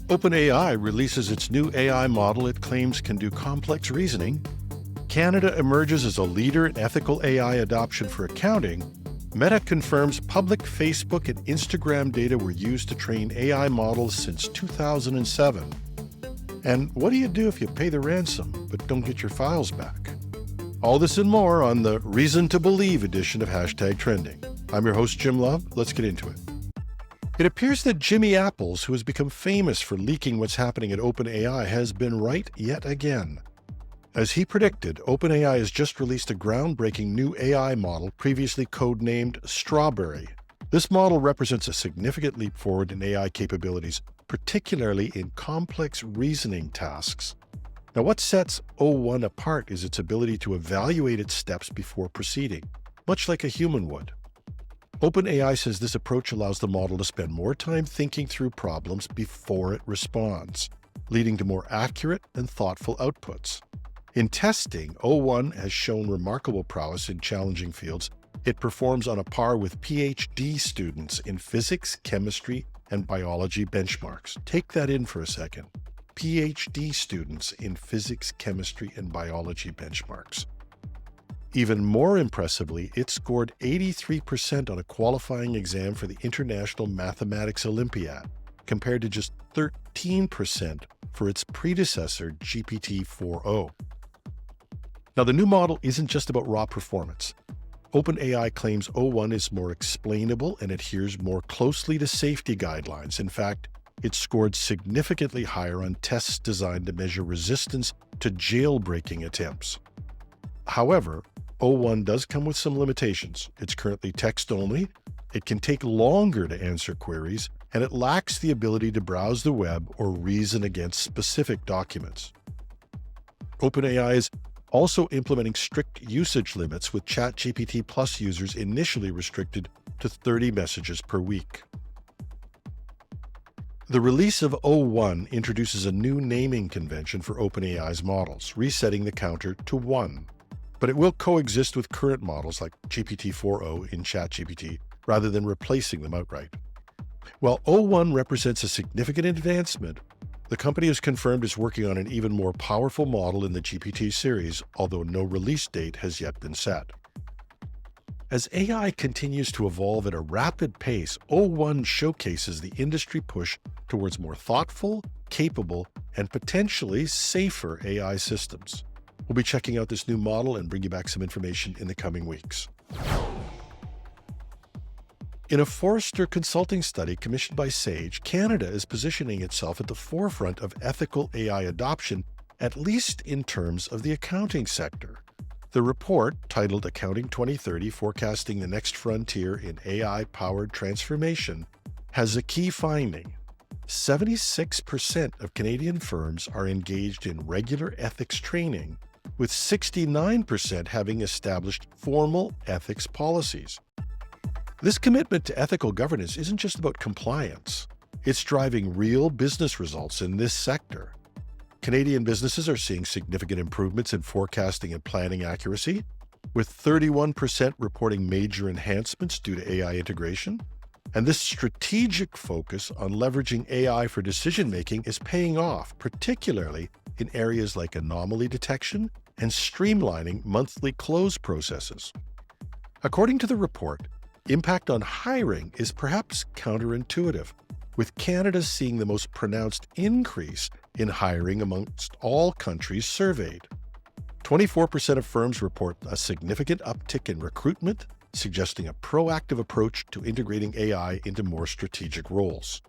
OpenAI releases its new AI model it claims can do complex reasoning. Canada emerges as a leader in ethical AI adoption for accounting. Meta confirms public Facebook and Instagram data were used to train AI models since 2007. And what do you do if you pay the ransom but don't get your files back? All this and more on the Reason to Believe edition of #Trending. I'm your host, Jim Love. Let's get into it. It appears that Jimmy Apples, who has become famous for leaking what's happening at OpenAI, has been right yet again. As he predicted, OpenAI has just released a groundbreaking new AI model previously codenamed Strawberry. This model represents a significant leap forward in AI capabilities, particularly in complex reasoning tasks. Now, what sets O1 apart is its ability to evaluate its steps before proceeding, much like a human would. OpenAI says this approach allows the model to spend more time thinking through problems before it responds, leading to more accurate and thoughtful outputs. In testing, O1 has shown remarkable prowess in challenging fields. It performs on a par with PhD students in physics, chemistry, and biology benchmarks. Take that in for a second. PhD students in physics, chemistry, and biology benchmarks. Even more impressively, it scored 83% on a qualifying exam for the International Mathematics Olympiad, compared to just 13% for its predecessor, GPT-4o. Now, the new model isn't just about raw performance. OpenAI claims O1 is more explainable and adheres more closely to safety guidelines. In fact, it scored significantly higher on tests designed to measure resistance to jailbreaking attempts. However, O1 does come with some limitations. It's currently text-only, it can take longer to answer queries, and it lacks the ability to browse the web or reason against specific documents. OpenAI is also implementing strict usage limits, with ChatGPT Plus users initially restricted to 30 messages per week. The release of O1 introduces a new naming convention for OpenAI's models, resetting the counter to 1. But it will coexist with current models like GPT-4o in ChatGPT, rather than replacing them outright. While O1 represents a significant advancement, the company has confirmed it's working on an even more powerful model in the GPT series, although no release date has yet been set. As AI continues to evolve at a rapid pace, O1 showcases the industry push towards more thoughtful, capable, and potentially safer AI systems. We'll be checking out this new model and bring you back some information in the coming weeks. In a Forrester consulting study commissioned by Sage, Canada is positioning itself at the forefront of ethical AI adoption, at least in terms of the accounting sector. The report, titled Accounting 2030: Forecasting the Next Frontier in AI-Powered Transformation, has a key finding. 76% of Canadian firms are engaged in regular ethics training, with 69% having established formal ethics policies. This commitment to ethical governance isn't just about compliance. It's driving real business results in this sector. Canadian businesses are seeing significant improvements in forecasting and planning accuracy, with 31% reporting major enhancements due to AI integration. And this strategic focus on leveraging AI for decision-making is paying off, particularly in areas like anomaly detection and streamlining monthly close processes. According to the report, impact on hiring is perhaps counterintuitive, with Canada seeing the most pronounced increase in hiring amongst all countries surveyed. 24% of firms report a significant uptick in recruitment, suggesting a proactive approach to integrating AI into more strategic roles.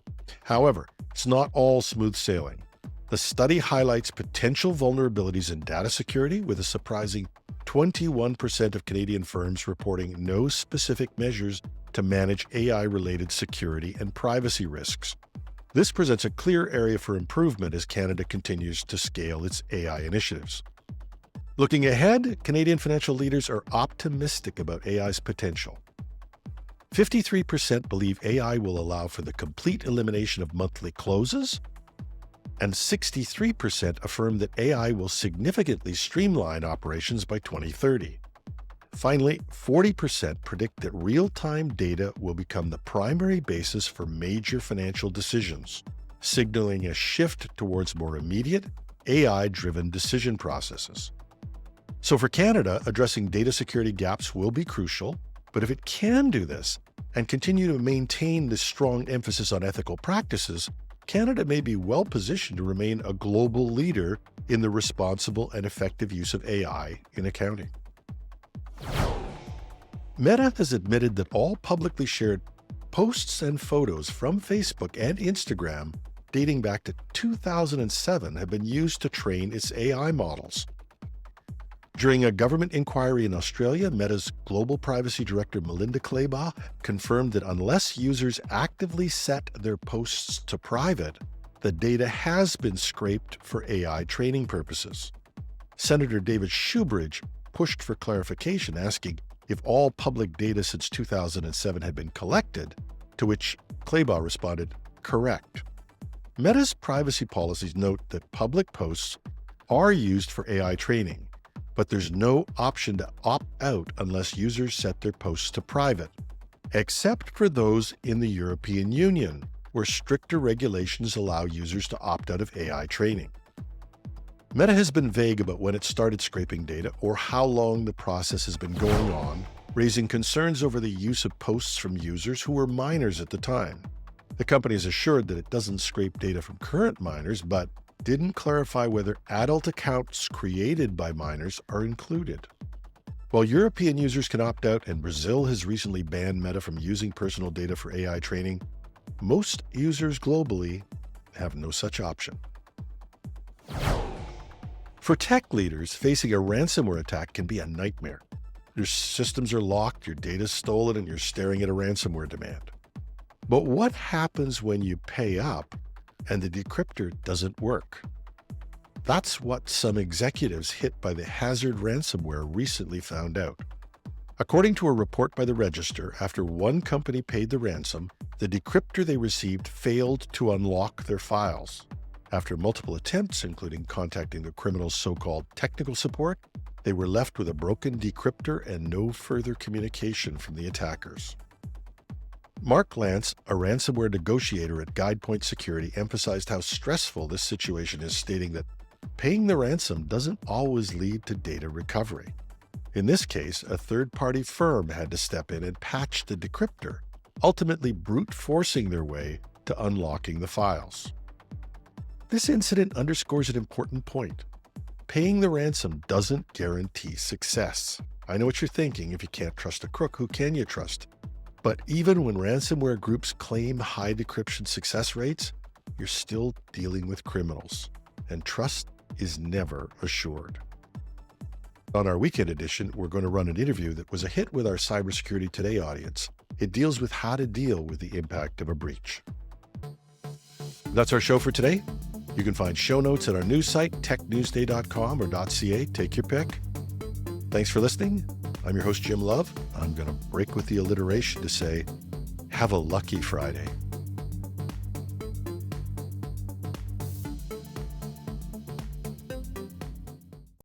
However, it's not all smooth sailing. The study highlights potential vulnerabilities in data security, with a surprising 21% of Canadian firms reporting no specific measures to manage AI-related security and privacy risks. This presents a clear area for improvement as Canada continues to scale its AI initiatives. Looking ahead, Canadian financial leaders are optimistic about AI's potential. 53% believe AI will allow for the complete elimination of monthly closes, and 63% affirm that AI will significantly streamline operations by 2030. Finally, 40% predict that real-time data will become the primary basis for major financial decisions. signaling a shift towards more immediate, AI-driven decision processes. So for Canada, addressing data security gaps will be crucial, but if it can do this and continue to maintain this strong emphasis on ethical practices, Canada may be well positioned to remain a global leader in the responsible and effective use of AI in accounting. Meta has admitted that all publicly shared posts and photos from Facebook and Instagram dating back to 2007 have been used to train its AI models. During a government inquiry in Australia, Meta's Global Privacy Director Melinda Claiborne confirmed that unless users actively set their posts to private, the data has been scraped for AI training purposes. Senator David Shoebridge pushed for clarification, asking if all public data since 2007 had been collected, to which Claiborne responded, "Correct." Meta's privacy policies note that public posts are used for AI training, but there's no option to opt out unless users set their posts to private, except for those in the European Union, where stricter regulations allow users to opt out of AI training. Meta has been vague about when it started scraping data or how long the process has been going on, raising concerns over the use of posts from users who were minors at the time. The company is assured that it doesn't scrape data from current minors, but didn't clarify whether adult accounts created by minors are included. While European users can opt out and Brazil has recently banned Meta from using personal data for AI training, most users globally have no such option. For tech leaders, facing a ransomware attack can be a nightmare. Your systems are locked, your data is stolen, and you're staring at a ransomware demand. But what happens when you pay up and the decryptor doesn't work? That's what some executives hit by the hazard ransomware recently found out. According to a report by the Register, after one company paid the ransom, the decryptor they received failed to unlock their files. After multiple attempts, including contacting the criminal's so-called technical support, they were left with a broken decryptor and no further communication from the attackers. Mark Lance, a ransomware negotiator at GuidePoint Security, emphasized how stressful this situation is, stating that paying the ransom doesn't always lead to data recovery. In this case, a third-party firm had to step in and patch the decryptor, ultimately brute forcing their way to unlocking the files. This incident underscores an important point. Paying the ransom doesn't guarantee success. I know what you're thinking. If you can't trust a crook, who can you trust? But even when ransomware groups claim high decryption success rates, you're still dealing with criminals, and trust is never assured. On our weekend edition, we're going to run an interview that was a hit with our Cybersecurity Today audience. It deals with how to deal with the impact of a breach. That's our show for today. You can find show notes at our news site, technewsday.com or .ca. Take your pick. Thanks for listening. I'm your host, Jim Love. I'm going to break with the alliteration to say, have a lucky Friday.